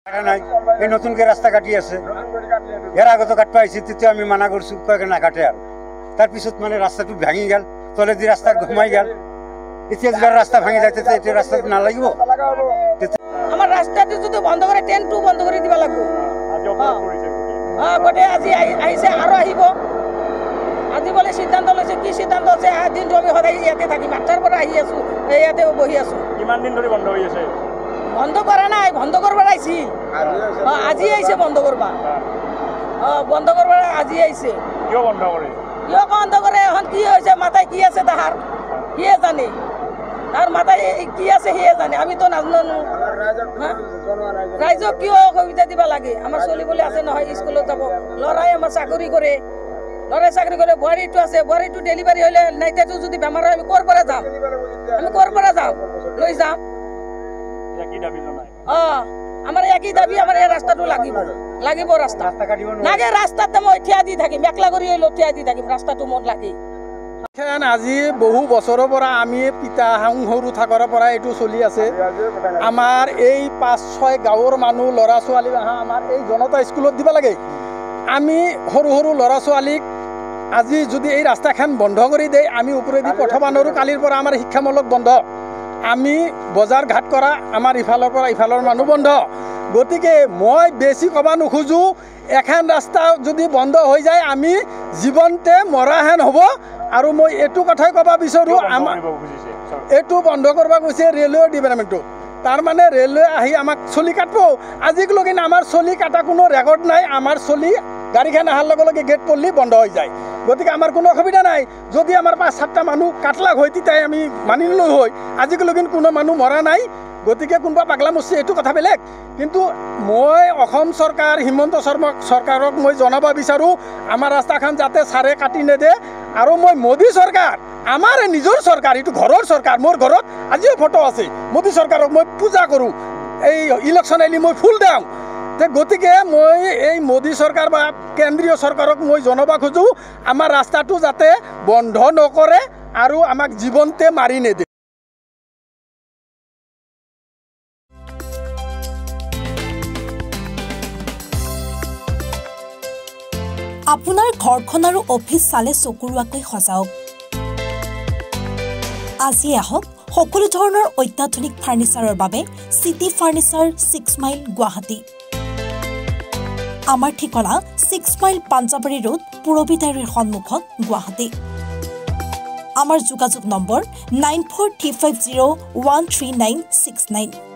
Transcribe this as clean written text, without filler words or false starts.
এই নতুনকে রাস্তা কাটি আছে এর আগে তো কাটপা আইছি তেতিয়া আমি মানা করছি কয়েক না কাটে আর তার পিছত মানে রাস্তাটো ভাঙি গেল তলে দি রাস্তা ঘুমাই গেল এতিয়া যদি রাস্তা ভাঙি যাইতে এটা রাস্তা না লাগিব আমার রাস্তাটো যদি বন্ধ করে ট্রেন টু বন্ধ করে দিবা লাগবো গোটে আজি আইছে আরো আহিব আজি বলে সিদ্ধান্ত লৈছে কি সিদ্ধান্ত আছে দিন আমি সদায় ইয়াতে থাকি মাত্রার পর আহি আছো ইয়াতে বহি আছো কিমান দিন ধরে বন্ধ হই আছে বন্ধ করা নাই বন্ধ করবার আইছি আজি আইছে বন্ধ করবা বন্ধ করবার আজি আইছে কিয় বন্ধ করে এখন কি হয়েছে মাথায় কি আছে তাহার কি জানে তার মাথায় কি আছে হে জানে আমি তো নাজানো রাইজক কিয় সুবিধা দিবা লাগে আমার চলি বলে আছে নহয় স্কুলত যাব লৰাই আমাৰ চাকৰি কৰে লৰাই চাকৰি কৰে বোৱাৰীটো আছে বোৱাৰীটো ডেলিভাৰি হলে নাইটাটো যদি বেমাৰ হয় আমি কৰ পৰা যাম লৈ যাম কি দাবি নাই আমার একই দাবি আমার এই রাস্তাটো লাগিব রাস্তা লাগে রাস্তাতে মই ঠিয়া দি থাকিম একলা কৰি হইলো ঠিয়া দি থাকিম ৰাস্তাটো মন লাগে আজি বহু বছৰৰ পৰা আমি পিতা সৰু থাকৰ পৰা এইটো চলি আছে আমাৰ এই ৫-৬ গাঁৱৰ মানুহ ল'ৰা ছোৱালী আমাৰ এই জনতা স্কুলত দিব লাগে আমি সৰু সৰু ল'ৰা ছোৱালীক আজি যদি এই ৰাস্তাখন বন্ধ কৰি দিয়ে আমি ওপৰেদি পঠাব নোৱাৰোঁ কালিৰ পৰা আমাৰ শিক্ষামূলক বন্ধ আমি বজাৰ ঘাট কৰা আমাৰ ইফালৰ পৰা ইফালৰ মানুহ বন্ধ গতিকে মই বেছি ক'ব নোখোজোঁ এখন ৰাস্তা যদি বন্ধ হৈ যায় আমি জীৱনতে মৰাহেন হ'ব আৰু মই এইটো কথাই ক'ব বিচাৰোঁ আমাৰ এইটো বন্ধ কৰিব গৈছে ৰেলৱে ডিপাৰ্টমেণ্টটো তাৰমানে ৰেলৱে আহি আমাক চলি কাটব আজিলৈকে আমাৰ চলি কাটা কোনো ৰেকৰ্ড নাই আমাৰ চলি গাড়ীখন অহাৰ লগে লগে গেট পল্লি বন্ধ হৈ যায় গতিকে আমাৰ কোনো অসুবিধা নাই যদি আমাৰ ৫-৭টা মানুহ কাটলাক হয় তেতিয়াই আমি মানি ল'লো হয় আজিলৈকে কোনো মানুহ মৰা নাই গতিকে কোনোবা পাগলা মৰছি এইটো কথা বেলেগ কিন্তু মই অসম চৰকাৰ হিমন্ত শৰ্মা চৰকাৰক মই জনাব বিচাৰোঁ আমাৰ ৰাস্তাখন যাতে ছাৰে কাটি নেদে আৰু মই মোদী চৰকাৰ আমাৰ নিজৰ চৰকাৰ এইটো ঘৰৰ চৰকাৰ মোৰ ঘৰত আজিও ফটো আছে মোদী চৰকাৰক মই পূজা কৰোঁ এই ইলেকশ্যন আহিলে মই ফুল দিওঁ গতিকে মই এই মোদী চৰকাৰ বা কেন্দ্ৰীয় চৰকাৰক মই জনাব খোজোঁ আমাৰ ৰাস্তাটো যাতে বন্ধ নকৰে আৰু আমাক জীৱনতে মাৰি নেদে আপোনাৰ ঘৰখন আৰু অফিচ চালে চকুৰুৱাকৈ সজাওক আজি আহক সকলো ধৰণৰ অত্যাধুনিক ফাৰ্নিচাৰৰ বাবে সিটি ফাৰ্নিচাৰ 6 মাইল গুৱাহাটী আমাৰ ঠিকনা 6 মাইল পাঞ্জাবাৰী ৰোড পুৰবিদাৰীৰ সন্মুখত গুৱাহাটী আমাৰ যোগাযোগ নম্বৰ 9435013969